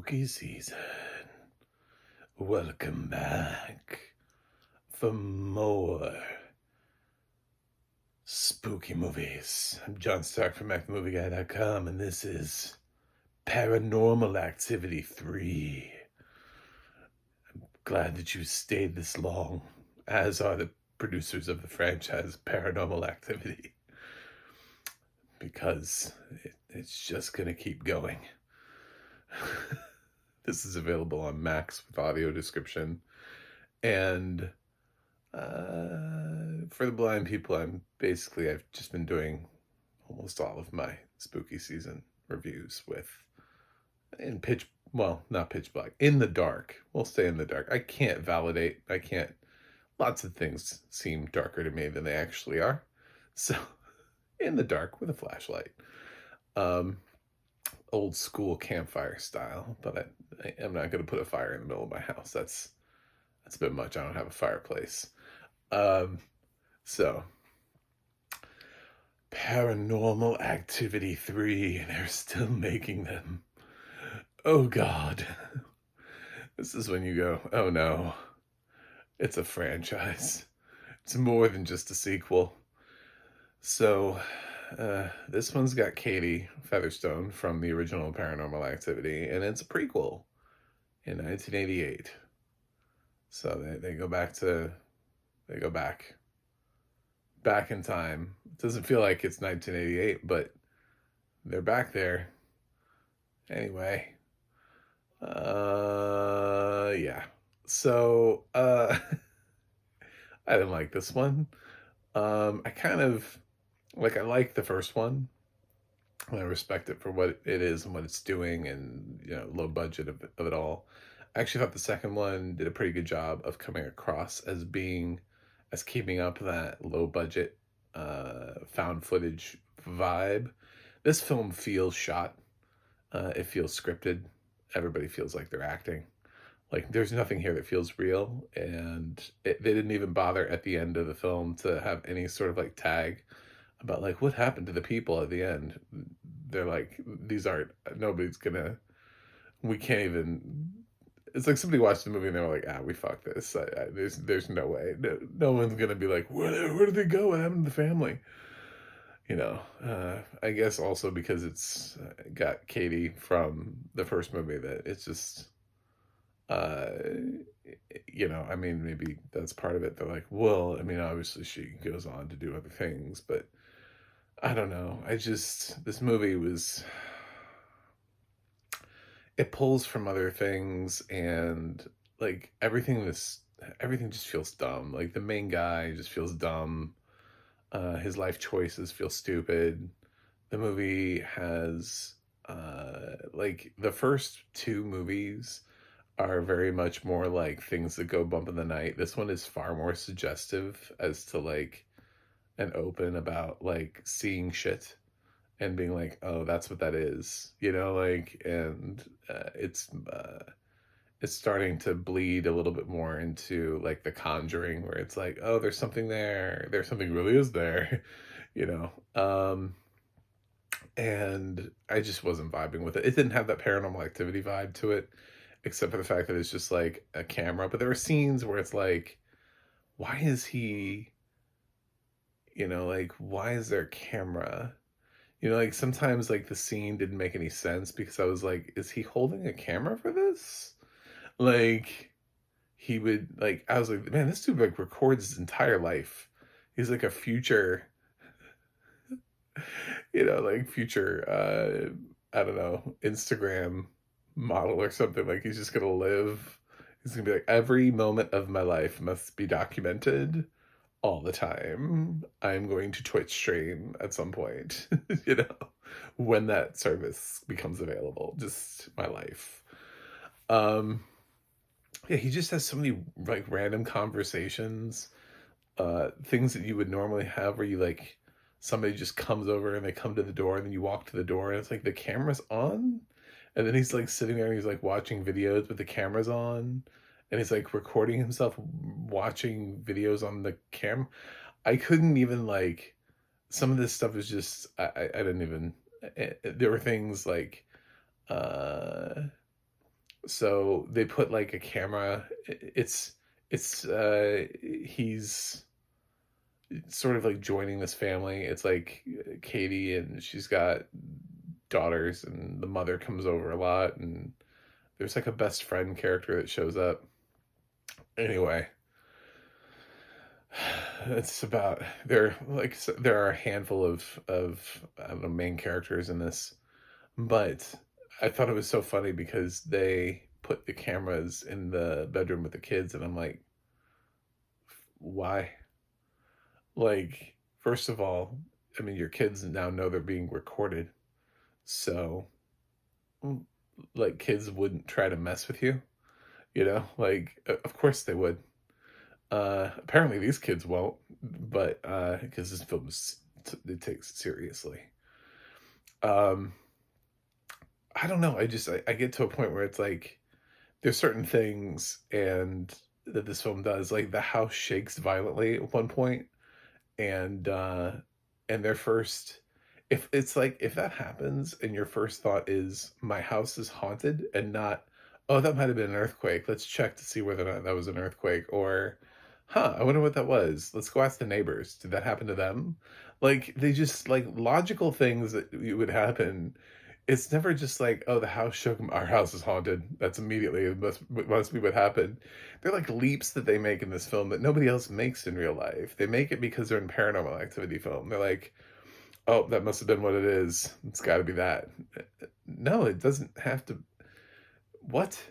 Spooky season. Welcome back for more spooky movies. I'm John Stark from MacMovieGuy.com, and this is Paranormal Activity 3. I'm glad that you stayed this long, as are the producers of the franchise Paranormal Activity, because it's just going to keep going. This is available on Max with audio description. And for the blind people, I've just been doing almost all of my spooky season reviews not pitch black, in the dark. We'll stay in the dark. Lots of things seem darker to me than they actually are. So, in the dark with a flashlight. Old school campfire style, but I'm not going to put a fire in the middle of my house. That's a bit much. I don't have a fireplace. So Paranormal Activity 3, they're still making them. Oh God. This is when you go, oh no, it's a franchise. It's more than just a sequel. So this one's got Katie Featherstone from the original Paranormal Activity, and it's a prequel in 1988. So they go back in time. It doesn't feel like it's 1988, but they're back there. Anyway, yeah. So I didn't like this one. I like the first one. I respect it for what it is and what it's doing, and low budget of it all. I actually thought the second one did a pretty good job of coming across as keeping up that low budget found footage vibe. This film feels shot. It feels scripted. Everybody feels like they're acting. Like, there's nothing here that feels real, and they didn't even bother at the end of the film to have any sort of like tag about like what happened to the people at the end. They're like, we can't even. It's like somebody watched the movie and they were like, we fucked this. There's no way. No one's gonna be like, where did they go? What happened to the family? I guess also because it's got Katie from the first movie, that it's just, maybe that's part of it. They're like, well, obviously she goes on to do other things, but I don't know. This movie it pulls from other things, and like everything just feels dumb. Like the main guy just feels dumb. His life choices feel stupid. The movie has like the first two movies are very much more like things that go bump in the night. This one is far more suggestive as to like and open about like seeing shit and being like, oh, that's what that is, and it's starting to bleed a little bit more into like The Conjuring, where it's like, oh, there's something there, something really is there, you know. And I just wasn't vibing with it. It didn't have that Paranormal Activity vibe to it, except for the fact that it's just like a camera. But there were scenes where it's like, why is he, why is there a camera? Like sometimes like the scene didn't make any sense because I was like, is he holding a camera for this? Like he would like, I was like, man, this dude like records his entire life. He's like a future, future, I don't know, Instagram model or something. Like he's just gonna live. He's gonna be like, every moment of my life must be documented all the time. I'm going to Twitch stream at some point, when that service becomes available. Just my life. Yeah, he just has so many like random conversations, things that you would normally have where you like somebody just comes over and they come to the door and then you walk to the door and it's like the camera's on, and then he's like sitting there and he's like watching videos but the camera's on, and he's like recording himself watching videos on the cam. I couldn't even like, some of this stuff is just, I didn't even, there were things like, So they put like a camera. It's he's sort of like joining this family. It's like Katie, and she's got daughters, and the mother comes over a lot, and there's like a best friend character that shows up. Anyway, it's about there are a handful of I don't know, main characters in this, but I thought it was so funny because they put the cameras in the bedroom with the kids, and I'm like, why? Like, first of all, I mean, your kids now know they're being recorded, so mm, like kids wouldn't try to mess with you, like of course they would. Apparently these kids won't, but because this film it takes it seriously. Um, I don't know. I get to a point where it's like there's certain things and that this film does, like the house shakes violently at one point, and their first, if it's like if that happens and your first thought is my house is haunted and not, oh, that might have been an earthquake, let's check to see whether or not that was an earthquake, or I wonder what that was, let's go ask the neighbors, did that happen to them? Like they just like logical things that would happen. It's never just like, oh, the house shook, our house is haunted, that's immediately it must be what happened. They're like leaps that they make in this film that nobody else makes in real life. They make it because they're in Paranormal Activity film. They're like, oh, that must have been what it is, it's got to be that. No, it doesn't have to. What?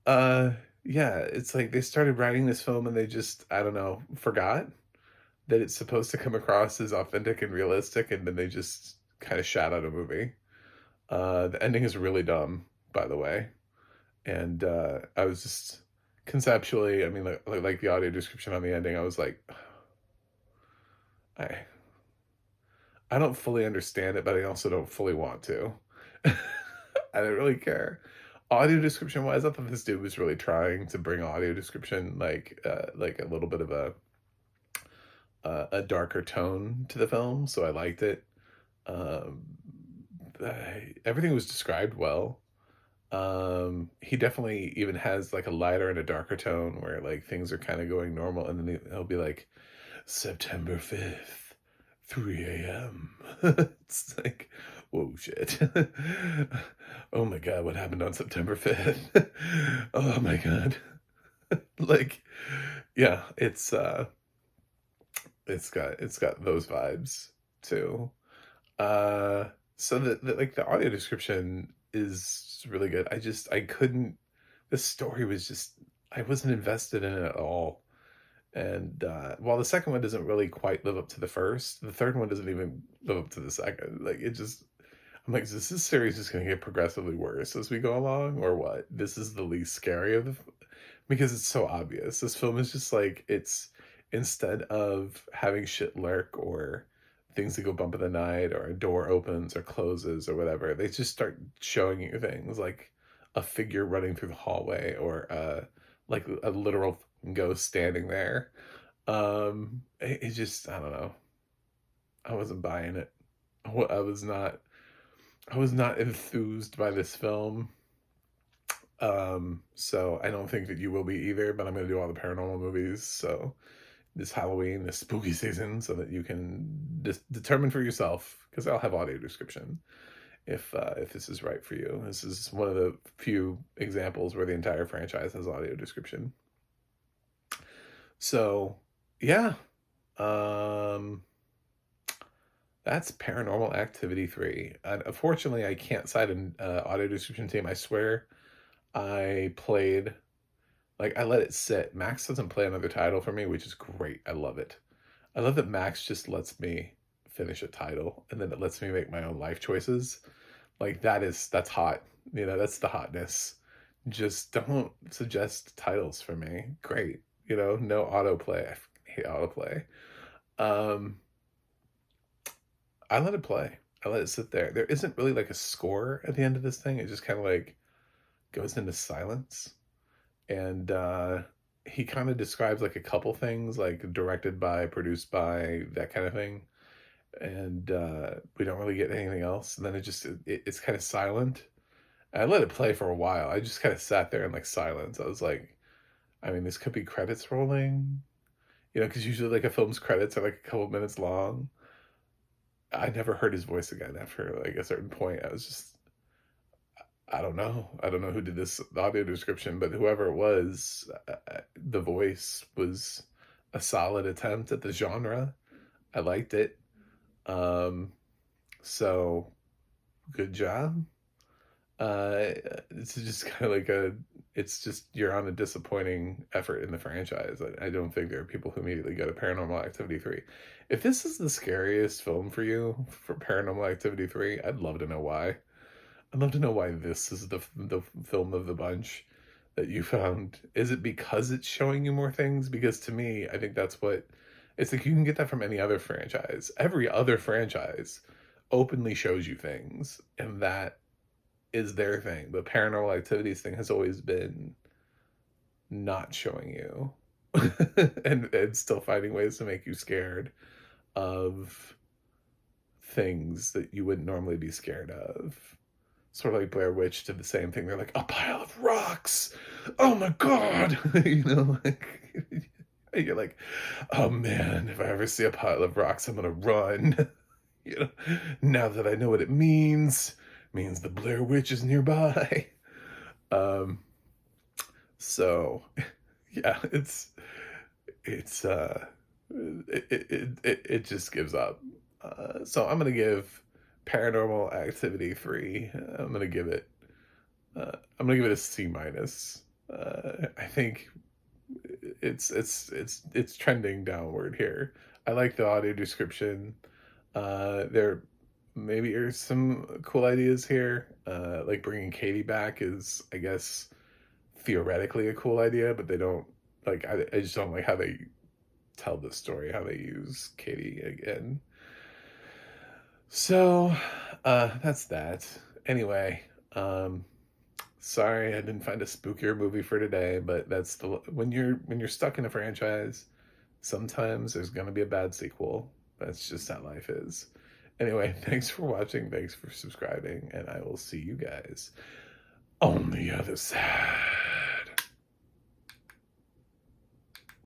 uh yeah, it's like they started writing this film and they just, I don't know, forgot that it's supposed to come across as authentic and realistic, and then they just kind of shot out a movie. The ending is really dumb, by the way, and I was just conceptually, I mean, like the audio description on the ending, I was like, I I don't fully understand it, but I also don't fully want to. I don't really care. Audio description wise, I thought this dude was really trying to bring audio description like a little bit of a darker tone to the film, so I liked it. Um, Everything was described well. He definitely even has like a lighter and a darker tone where like things are kind of going normal, and then he'll be like, September 5th, 3 a.m. It's like, whoa, shit. Oh my God, what happened on September 5th? Oh my God. Like, yeah, it's got those vibes too. Uh, so like the audio description is really good. I couldn't, the story was just, I wasn't invested in it at all. And while the second one doesn't really quite live up to the first, the third one doesn't even live up to the second. Like it just, I'm like, is this series just going to get progressively worse as we go along, or what? This is the least scary of the, because it's so obvious. This film is just like, it's, instead of having shit lurk or things that go bump in the night or a door opens or closes or whatever, they just start showing you things like a figure running through the hallway, or like a literal ghost standing there. It just, I don't know. I wasn't buying it. I was not. I was not enthused by this film. So I don't think that you will be either. But I'm going to do all the paranormal movies. So this Halloween, this spooky season, so that you can determine for yourself. Because I'll have audio description if this is right for you. This is one of the few examples where the entire franchise has audio description. So yeah, um, that's Paranormal Activity 3. Unfortunately, I can't cite an audio description team. I swear I played, like, I let it sit. Max doesn't play another title for me, which is great. I love it. I love that Max just lets me finish a title, and then it lets me make my own life choices. Like, that's hot. That's the hotness. Just don't suggest titles for me. Great. No autoplay. I hate autoplay. Um, I let it play. I let it sit there. There isn't really like a score at the end of this thing. It just kind of like goes into silence. And he kind of describes like a couple things, like directed by, produced by, that kind of thing. And we don't really get anything else. And then it's kind of silent. I let it play for a while. I just kind of sat there in like silence. I was like, I mean, this could be credits rolling, because usually like a film's credits are like a couple minutes long. I never heard his voice again after like a certain point. I was just, I don't know. I don't know who did this audio description, but whoever it was, the voice was a solid attempt at the genre. I liked it. Um, so good job. It's just kind of like it's just you're on a disappointing effort in the franchise. I don't think there are people who immediately go to Paranormal Activity 3. If this is the scariest film for you for Paranormal Activity 3, I'd love to know why. I'd love to know why this is the film of the bunch that you found. Is it because it's showing you more things? Because to me, I think that's what it's like. You can get that from any other franchise. Every other franchise openly shows you things, and that is their thing. But Paranormal Activities thing has always been not showing you and still finding ways to make you scared of things that you wouldn't normally be scared of. Sort of like Blair Witch did the same thing. They're like, a pile of rocks. Oh my God. Like you're like, oh man, if I ever see a pile of rocks, I'm gonna run. Now that I know what it means the Blair Witch is nearby. Um, so yeah, it just gives up. So I'm gonna give Paranormal Activity 3. I'm gonna give it a C minus. I think it's trending downward here. I like the audio description. There maybe are some cool ideas here. Like bringing Katie back is, I guess, theoretically a cool idea, but they don't like. I just don't like how they tell the story, how they use Katie again. So, that's that. Anyway, sorry I didn't find a spookier movie for today, but that's when you're stuck in a franchise, sometimes there's gonna be a bad sequel. That's just how life is. Anyway, thanks for watching, thanks for subscribing, and I will see you guys on the other side.